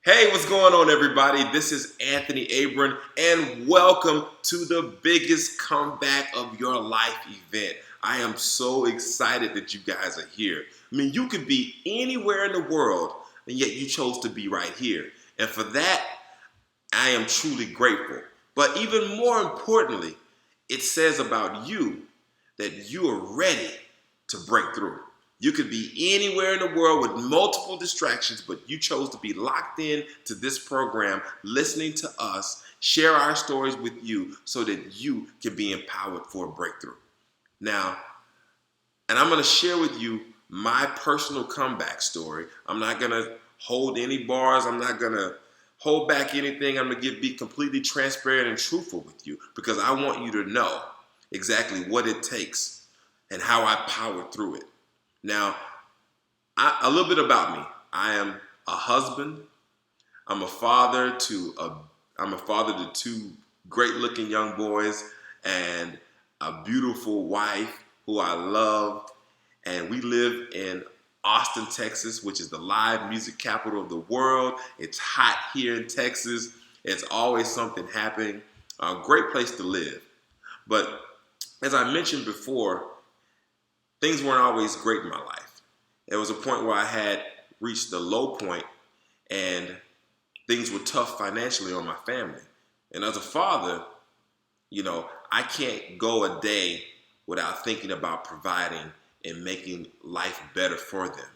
Hey, what's going on, everybody? This is Anthony Abron, and welcome to the biggest comeback of your life event. I am so excited that you guys are here. I mean, you could be anywhere in the world, and yet you chose to be right here. And for that, I am truly grateful. But even more importantly, it says about you that you are ready to break through. You could be anywhere in the world with multiple distractions, but you chose to be locked in to this program, listening to us, share our stories with you so that you can be empowered for a breakthrough. Now, and I'm going to share with you my personal comeback story. I'm not going to hold any bars. I'm not going to hold back anything. I'm going to be completely transparent and truthful with you because I want you to know exactly what it takes and how I powered through it. Now, a little bit about me. I am a husband. I'm a father to two great-looking young boys and a beautiful wife who I love. And we live in Austin, Texas, which is the live music capital of the world. It's hot here in Texas. It's always something happening. A great place to live. But as I mentioned before, things weren't always great in my life. There was a point where I had reached the low point and things were tough financially on my family. And as a father, I can't go a day without thinking about providing and making life better for them.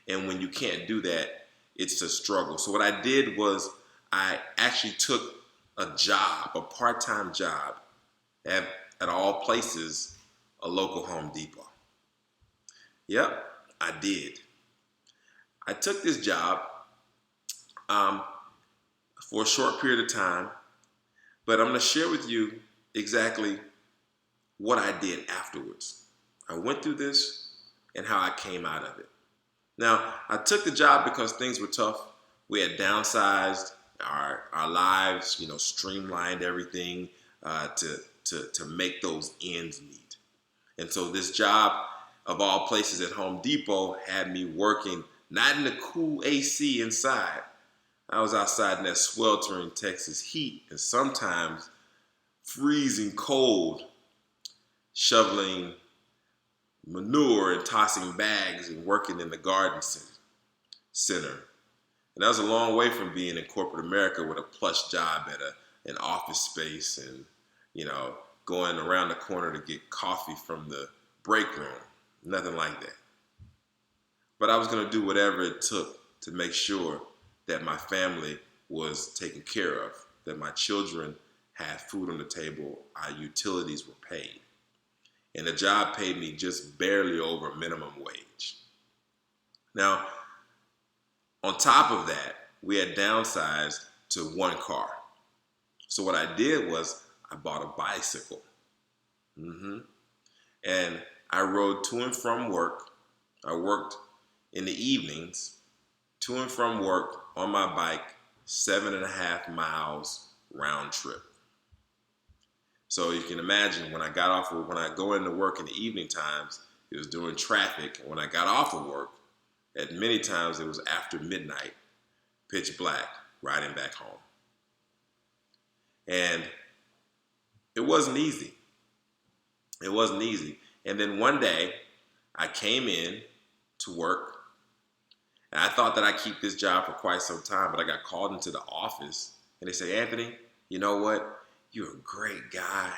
And when you can't do that, it's a struggle. So what I did was I actually took a job, a part-time job at all places, a local Home Depot. Yep, I did. I took this job for a short period of time, but I'm going to share with you exactly what I did afterwards. I went through this and how I came out of it. Now, I took the job because things were tough. We had downsized our lives, streamlined everything to make those ends meet. And so this job, of all places at Home Depot, had me working not in the cool AC inside. I was outside in that sweltering Texas heat and sometimes freezing cold, shoveling manure and tossing bags and working in the garden center. And that was a long way from being in corporate America with a plush job at an office space and, going around the corner to get coffee from the break room. Nothing like that. But I was going to do whatever it took to make sure that my family was taken care of, that my children had food on the table, our utilities were paid. And the job paid me just barely over minimum wage. Now, on top of that, we had downsized to one car. So what I did was I bought a bicycle. And I rode to and from work. I worked in the evenings, to and from work on my bike, 7.5 miles round trip. So you can imagine when I go into work in the evening times, it was during traffic. And when I got off of work, at many times it was after midnight, pitch black, riding back home. And it wasn't easy. It wasn't easy. And then one day I came in to work and I thought that I'd keep this job for quite some time, but I got called into the office and they say, Anthony, you know what? You're a great guy.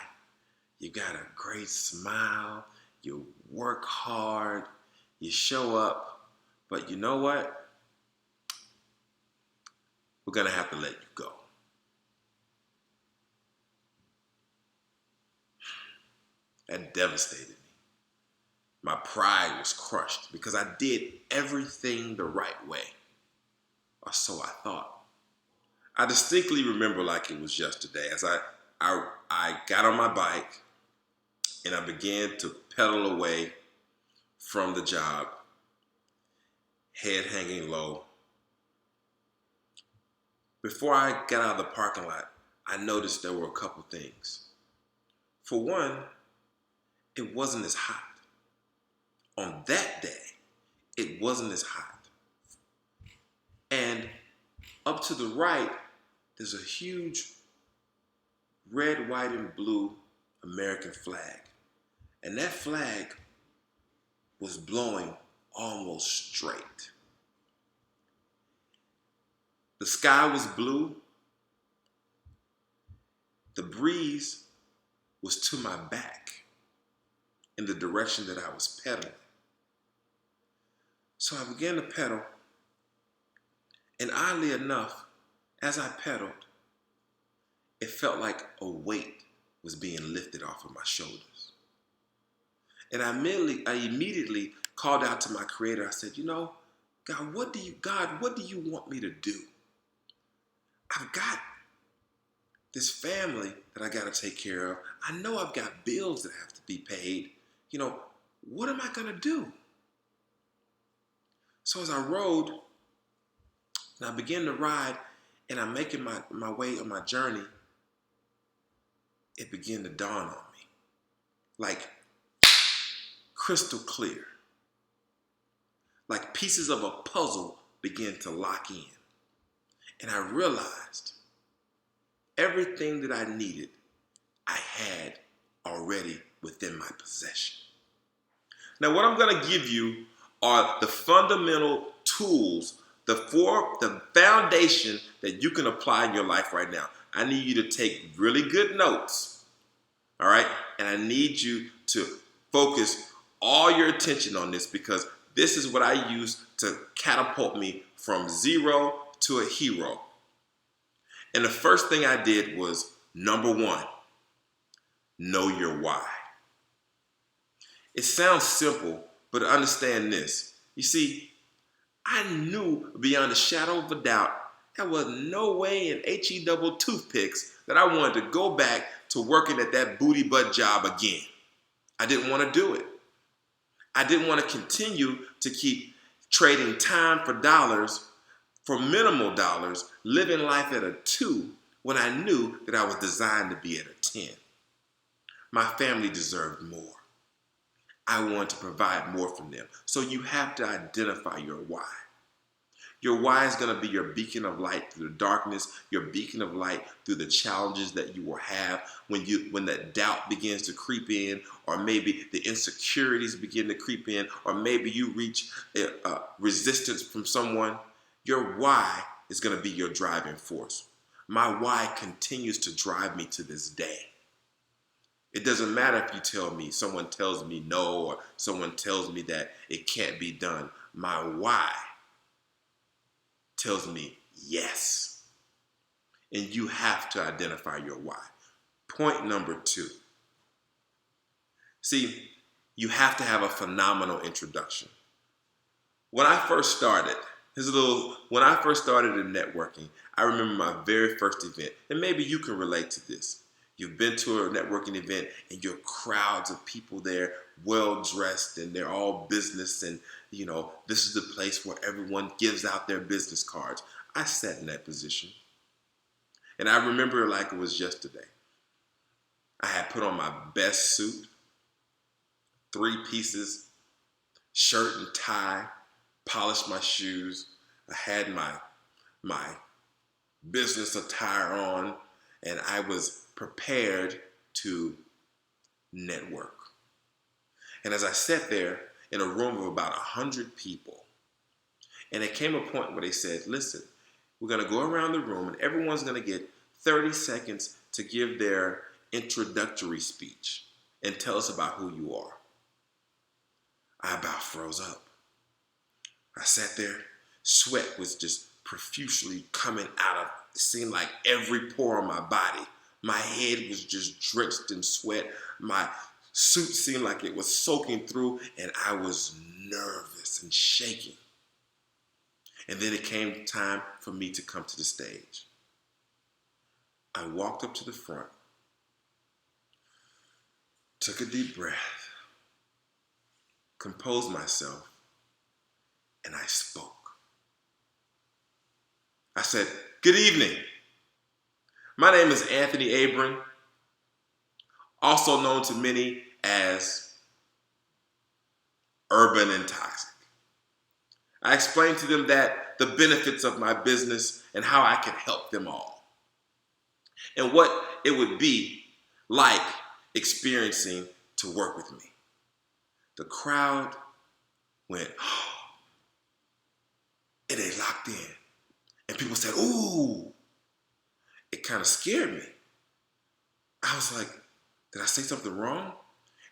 You got a great smile. You work hard. You show up. But you know what? We're going to have to let you go. That devastated me. My pride was crushed because I did everything the right way, or so I thought. I distinctly remember like it was yesterday as I got on my bike and I began to pedal away from the job, head hanging low. Before I got out of the parking lot, I noticed there were a couple things. For one, it wasn't as hot. On that day, it wasn't as hot. And Up to the right, there's a huge red, white, and blue American flag. And that flag was blowing almost straight. The sky was blue. The breeze was to my back in the direction that I was pedaling. So I began to pedal, and oddly enough, as I pedaled, it felt like a weight was being lifted off of my shoulders. And I immediately called out to my Creator. I said, God, what do you want me to do? I've got this family that I got to take care of. I know I've got bills that have to be paid. What am I going to do? So as I rode and I began to ride and I'm making my way on my journey, it began to dawn on me like crystal clear. Like pieces of a puzzle began to lock in. And I realized everything that I needed, I had already within my possession. Now, what I'm going to give you are the fundamental tools, the foundation that you can apply in your life right now. I need you to take really good notes, all right? And I need you to focus all your attention on this, because this is what I use to catapult me from zero to a hero. And the first thing I did was, number one, know your why. It sounds simple, but understand this. You see, I knew beyond a shadow of a doubt there was no way in HE double toothpicks that I wanted to go back to working at that booty butt job again. I didn't want to do it. I didn't want to continue to keep trading time for dollars, for minimal dollars, living life at a 2 when I knew that I was designed to be at a 10. My family deserved more. I wanted to provide more from them. So you have to identify your why. Your why is going to be your beacon of light through the darkness, your beacon of light through the challenges that you will have when that doubt begins to creep in, or maybe the insecurities begin to creep in, or maybe you reach resistance from someone. Your why is going to be your driving force. My why continues to drive me to this day. It doesn't matter if someone tells me no, or someone tells me that it can't be done. My why tells me yes. And you have to identify your why. Point number 2. See, you have to have a phenomenal introduction. When I first started in networking, I remember my very first event, and maybe you can relate to this. You've been to a networking event and you're crowds of people there, well dressed, and they're all business, and this is the place where everyone gives out their business cards. I sat in that position. And I remember it like it was yesterday. I had put on my best suit, 3 pieces, shirt and tie, polished my shoes. I had my business attire on, and I was prepared to network. And as I sat there in a room of about 100 people, and it came a point where they said, listen, we're going to go around the room and everyone's going to get 30 seconds to give their introductory speech and tell us about who you are. I about froze up. I sat there, sweat was just profusely coming out of, it seemed like every pore on my body. My head was just drenched in sweat. My suit seemed like it was soaking through, and I was nervous and shaking. And then it came time for me to come to the stage. I walked up to the front, took a deep breath, composed myself, and I spoke. I said, good evening. My name is Anthony Abron, also known to many as Urban and Toxic. I explained to them that the benefits of my business and how I can help them all, and what it would be like experiencing to work with me. The crowd went, oh, and they locked in. And people said, ooh. It kind of scared me. I was like, did I say something wrong?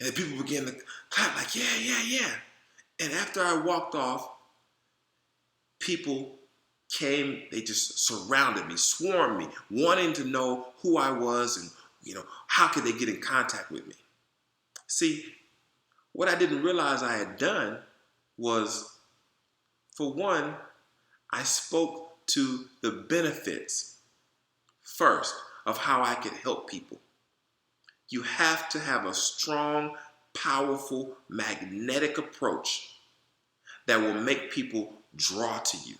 And then people began to clap like, yeah. And after I walked off, people came, they just surrounded me, swarmed me, wanting to know who I was and, how could they get in contact with me? See, what I didn't realize I had done was, for one, I spoke to the benefits first of how I could help people. You have to have a strong, powerful, magnetic approach that will make people draw to you.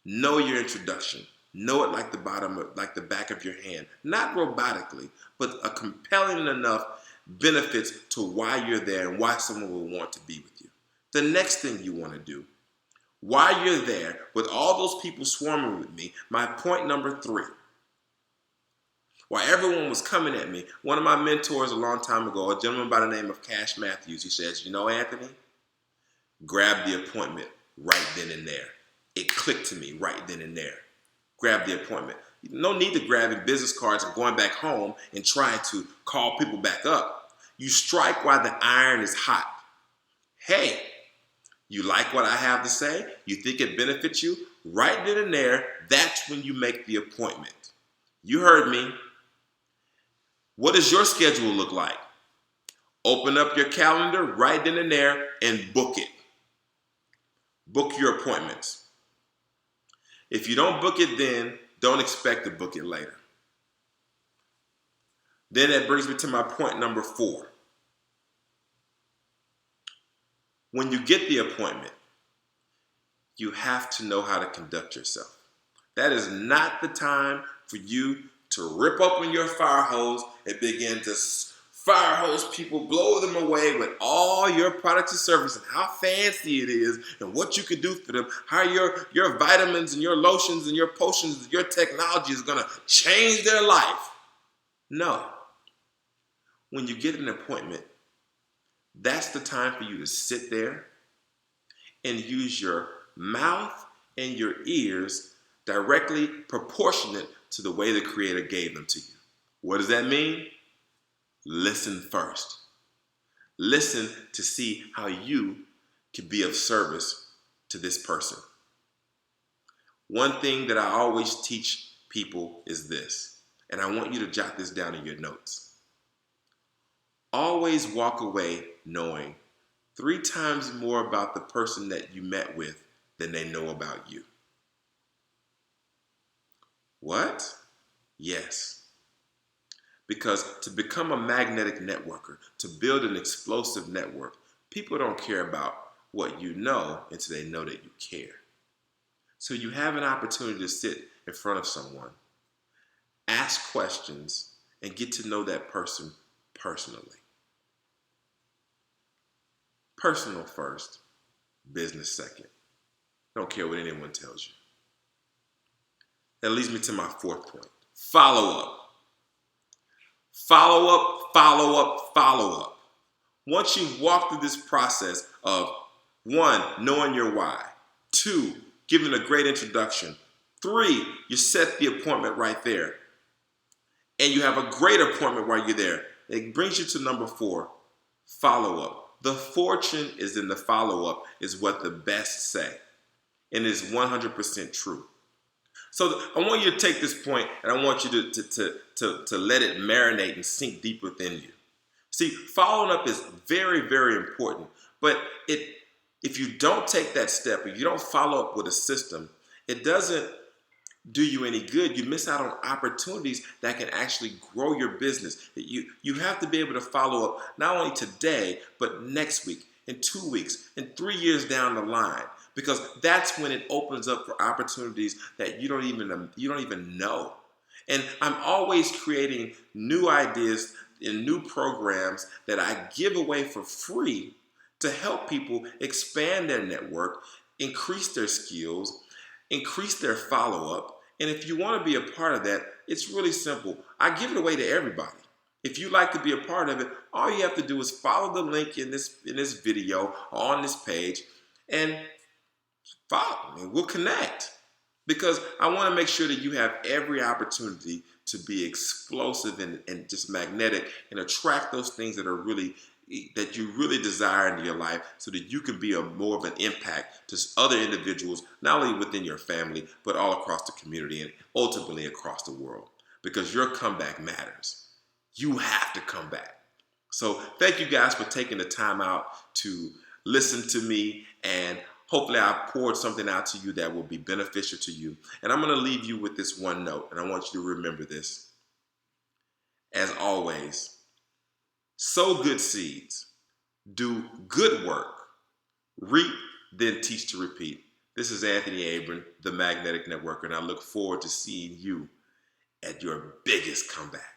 Know your introduction. Know it like the back of your hand. Not robotically, but a compelling enough benefits to why you're there and why someone will want to be with you. The next thing you want to do, while you're there with all those people swarming with me, my point number 3. While everyone was coming at me, one of my mentors a long time ago, a gentleman by the name of Cash Matthews, he says, Anthony, grab the appointment right then and there. It clicked to me right then and there. Grab the appointment. No need to grabbing business cards and going back home and trying to call people back up. You strike while the iron is hot. Hey, you like what I have to say? You think it benefits you? Right then and there, that's when you make the appointment. You heard me. What does your schedule look like? Open up your calendar right then and there and book it. Book your appointments. If you don't book it then, don't expect to book it later. Then that brings me to my point number 4. When you get the appointment, you have to know how to conduct yourself. That is not the time for you to rip open your fire hose and begin to fire hose people, blow them away with all your products and services and how fancy it is and what you can do for them, how your vitamins and your lotions and your potions and your technology is going to change their life. No. When you get an appointment, that's the time for you to sit there and use your mouth and your ears directly proportionate to the way the Creator gave them to you. What does that mean? Listen first. Listen to see how you can be of service to this person. One thing that I always teach people is this, and I want you to jot this down in your notes. Always walk away knowing 3 times more about the person that you met with than they know about you. What? Yes. Because to become a magnetic networker, to build an explosive network, people don't care about what you know until they know that you care. So you have an opportunity to sit in front of someone, ask questions, and get to know that person personally. Personal first, business second. I don't care what anyone tells you. That leads me to my 4th point. Follow up. Follow up, follow up, follow up. Once you walk through this process of 1, knowing your why, 2, giving a great introduction, 3, you set the appointment right there, and you have a great appointment while you're there. It brings you to number 4, follow up. The fortune is in the follow up, is what the best say, and it's 100% true. So I want you to take this point and I want you to let it marinate and sink deep within you. See, following up is very, very important. But if you don't take that step, if you don't follow up with a system, it doesn't do you any good. You miss out on opportunities that can actually grow your business. You have to be able to follow up not only today, but next week, in 2 weeks, and 3 years down the line. Because that's when it opens up for opportunities that you don't even know. And I'm always creating new ideas and new programs that I give away for free to help people expand their network, increase their skills, increase their follow-up. And if you want to be a part of that, it's really simple. I give it away to everybody. If you'd like to be a part of it, all you have to do is follow the link in this video or on this page and follow me. We'll connect. Because I want to make sure that you have every opportunity to be explosive and just magnetic and attract those things that you really desire in your life, so that you can be more of an impact to other individuals, not only within your family, but all across the community and ultimately across the world. Because your comeback matters. You have to come back. So thank you guys for taking the time out to listen to me, and hopefully I poured something out to you that will be beneficial to you. And I'm going to leave you with this one note, and I want you to remember this. As always, sow good seeds, do good work, reap, then teach to repeat. This is Anthony Abron, the Magnetic Networker, and I look forward to seeing you at your biggest comeback.